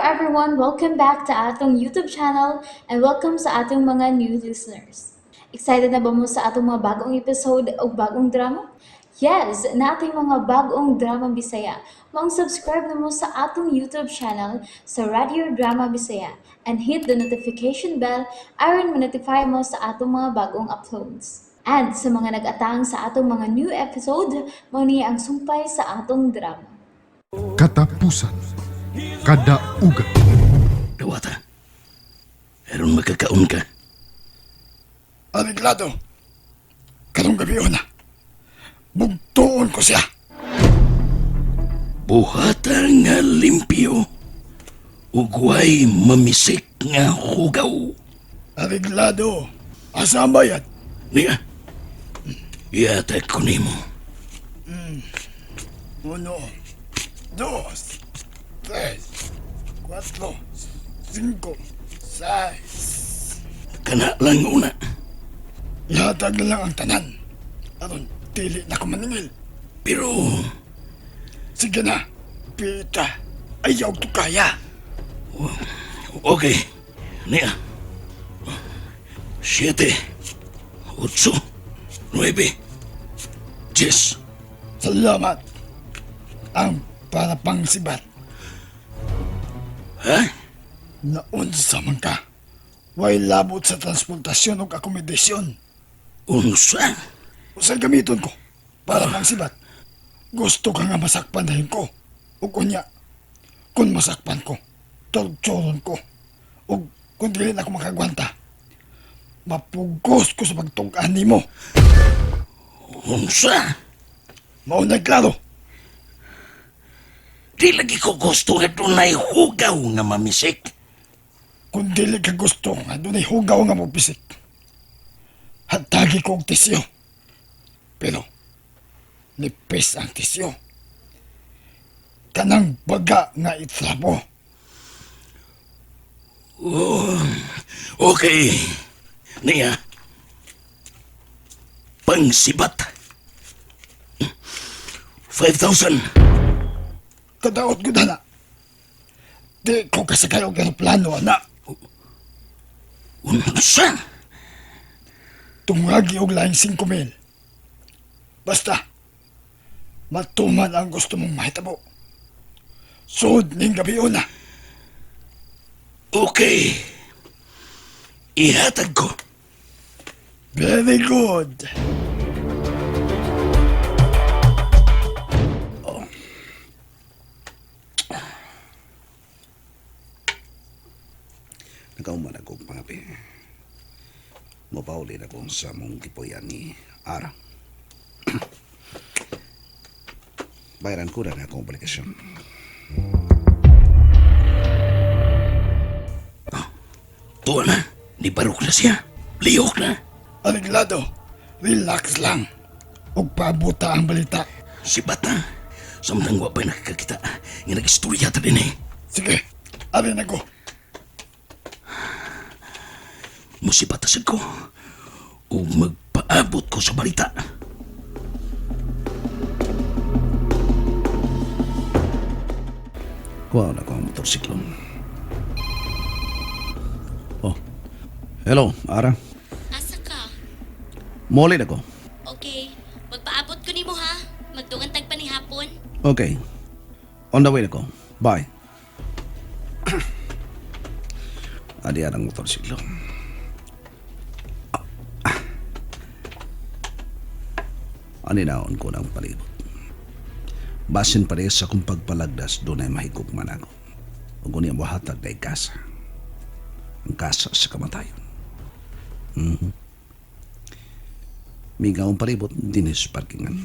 everyone, welcome back to atong YouTube channel and welcome sa atong mga new listeners. Excited na ba mo sa atong mga bagong episode o bagong drama? Yes, na ating mga bagong drama Bisaya. Mag-subscribe na mo sa atong YouTube channel sa Radio Drama Bisaya and hit the notification bell aron ma-notify mo sa atong mga bagong uploads. And sa mga nag-atang sa atong mga new episode, mo niya ang sumpay sa atong drama. Katapusan, Kadaugan. Dawata. Aron magkakaon ka. Aniglado, karong gabi na. Bugtuon ko siya. Buhata nga limpyo. Ugway mamisik nga hugaw. Aniglado, asa ang bayad? Niya. Iatag ko nimo. 1, 2, 3, 4, 5, 6. Kana lang una. Ihatag na lang ang tanan. Aron, dili na ko maningil. Pero, Sige na, pita. Ayaw to kaya. okay. Niya. 7, 8, 9, 10. Salamat. Ang para pang sibat. Ha? Naunsa man ka. Way labot sa transportasyon o akomodasyon. Unsa? Usay gamiton ko para pang sibat. Gusto ka nga masakpan dahin ko. O kunya, kung masakpan ko, torturon ko. O kung dili na ako makagwanta, mapugos ko sa pagtugan ni mo. Unsa? Maunay klaro. Di lagi ko gusto nga dunay hugaw nga mamisik. Kung dili ka gusto nga dunay hugaw nga mo pisik. Hatagi ko ang tisyo. Pero, nipis ang tisyo. Kanang baga nga itrabo. Oh, okay. Niya. Pangsibat. 5,000. Kadaot ko na. Di ko kasakay og aeroplano, anak. Unsa? Tungagi og laing 5,000. Basta, matuman ang gusto mong mahitabo. Sud ning gabi na. Okay. Ihatag ko. Very good. Nagauman ako pangapi. Mapauli na ko sa mong kipoyan ni Ara. Bayaran ko na akong obligasyon. Tuwa na. Nibarok na siya. Liyok na. Aliglado, relax lang. Ug pabuta ang balita. Si Bata. Samtang wapay nakakakita. Nga nag-istorya ta din eh. Sige, alin ako. Musipatasan ko. O magpaabot ko sa balita. Kuha na ko ang motorsiklo. Oh. Hello, Ara. Asa ka? Moli na ko. Okay. Magpaabot ko nimo ha. Magdungan tag pa ni hapon. Okay. On the way na ko. Bye. Adi ang motorsiklo. Aninaon ko ng palibot. Basin pa rin sa kong pagpalagdas doon ay mahigugman ako. O kung niya mahatag na kasa. Ang kasa sa kamatayon. Migaw ang palibot, dinis parkingan.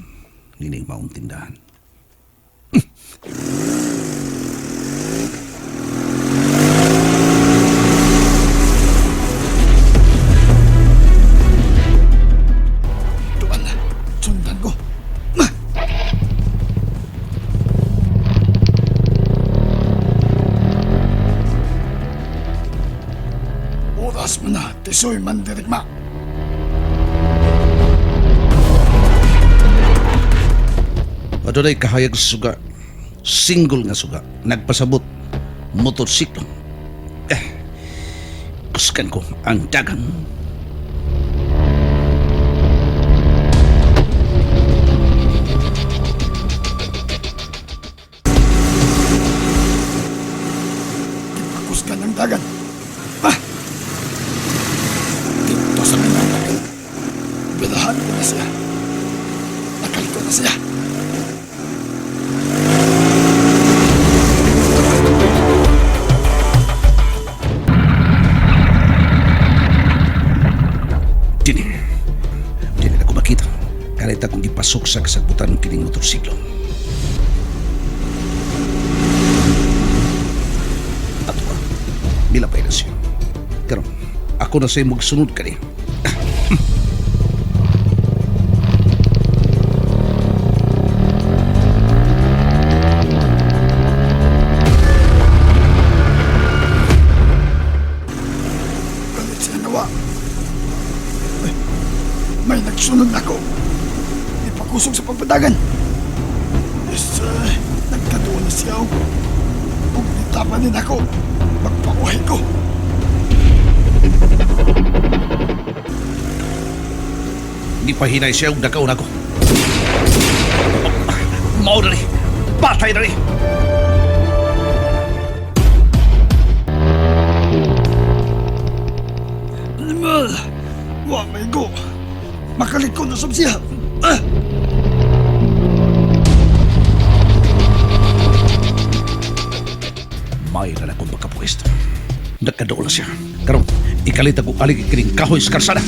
Nining maong tindahan. Tuan na, sundan ko. Oras mo na, tisoy mandirigma. Adunay kahayag sa suga. Single nga suga. Nagpasabot. motorsiklo. Kuskan ko ang dagan. Kuskan ng dagan. Ah! Dito sa minatay. Bilahan ko na siya. Nakalito na siya. Dini. Dini na ko makita. Kahit akong ipasok sa kasagutan ng kining motorsiklo. Ato ba? Milapay na siya. Pero ako na sa'yo magsunod ka niya. Galit siya nawa. May nagsunod na ako. Ipakusog sa pagpadagan. Yes, nagkatuwa na siya. Kung nitapan din ako, magpakuhay ko. Di pa hinay siya yung nakauna ko. Mao na rin. Patay na rin. Animal! Wa may go. Makalikod na sab siya. Ah! May na akong magkapwesto. Nagkadoon na siya. Karon, ikalit ako alig ikining kahoy sa karsada.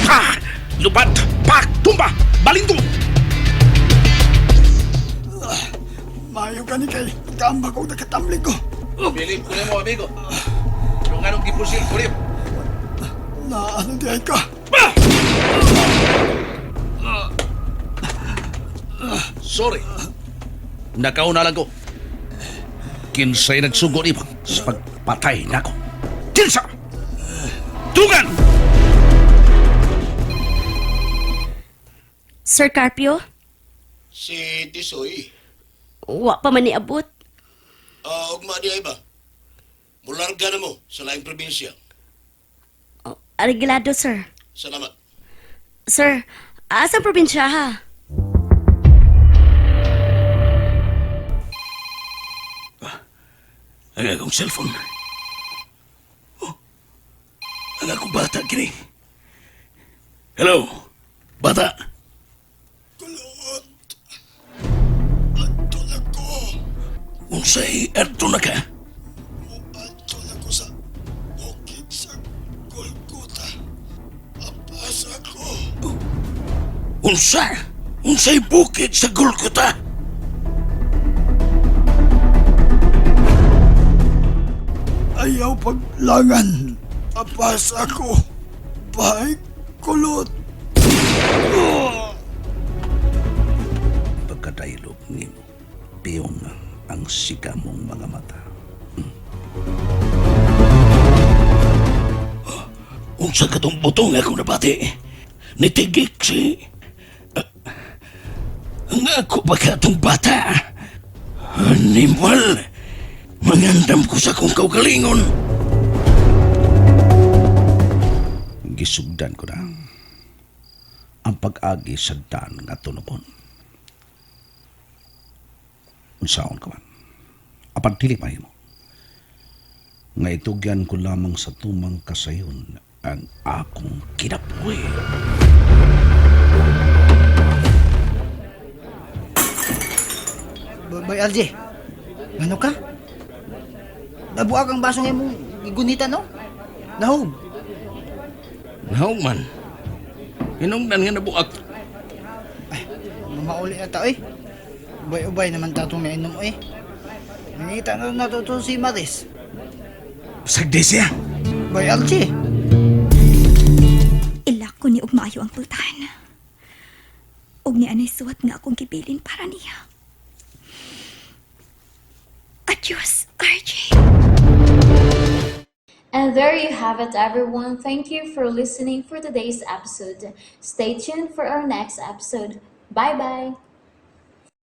Ha! Lubad! Pak! Tumba! Balinto! Mayo ka ni kay kaamba ko nakatamling ko. Bilip ko mo, amigo. Yung anong gipusil ko rin. Na ano di ay ka? Sorry. Nakauna lang ko. Kinsa'y nagsugo ni Bang sa pagpatay na ako. Kinsa! Tugan! Sir Carpio, Si Tisoy, wa pa man niabot. ugma di ay ba? Mularga na mo sa laing probinsya. Oh, arigilado, sir. Salamat. Sir, asang probinsya ha? Ang akong cellphone. Oh, ang akong bata kini. Hello, bata. Kulot. Adto na ko. Unsay adto na ka? Adto na ko sa bukid sa Golgota. Apas ako. Unsay bukid sa Golgota? Ayaw paglangan. Apas ako. Bahay kulot. Pagkadayalog ni mo, piyong ang sika mong mga mata. Unsa katong butong akong nabati? Nitigik si... ang ako ba katong bata? Animal! Mangandam ko sa kong kaugalingon. Gisugdan ko na ang pag-agi sa daan nga tunukon. Unsaon ka man. Apan dili pa mo. Nga itugyan ko lamang sa tumang kasayon ang akong kinabuhi. Bay RJ, ano ka? Nabuag ang basong imong gigunita, no? Nahog. Naong man. Hinungdan nga nabuak. Mamauli na ta, eh. Ubay-ubay naman tatong nainom, eh. Nakita na natuto si Maris. Sagdi siya. Bay RJ. Ilak ko ni og maayo ang pultahan. Og ni anay suwat nga akong gibilin para niya. Adios, RJ. And there you have it, everyone. Thank you for listening for today's episode. Stay tuned for our next episode. Bye bye.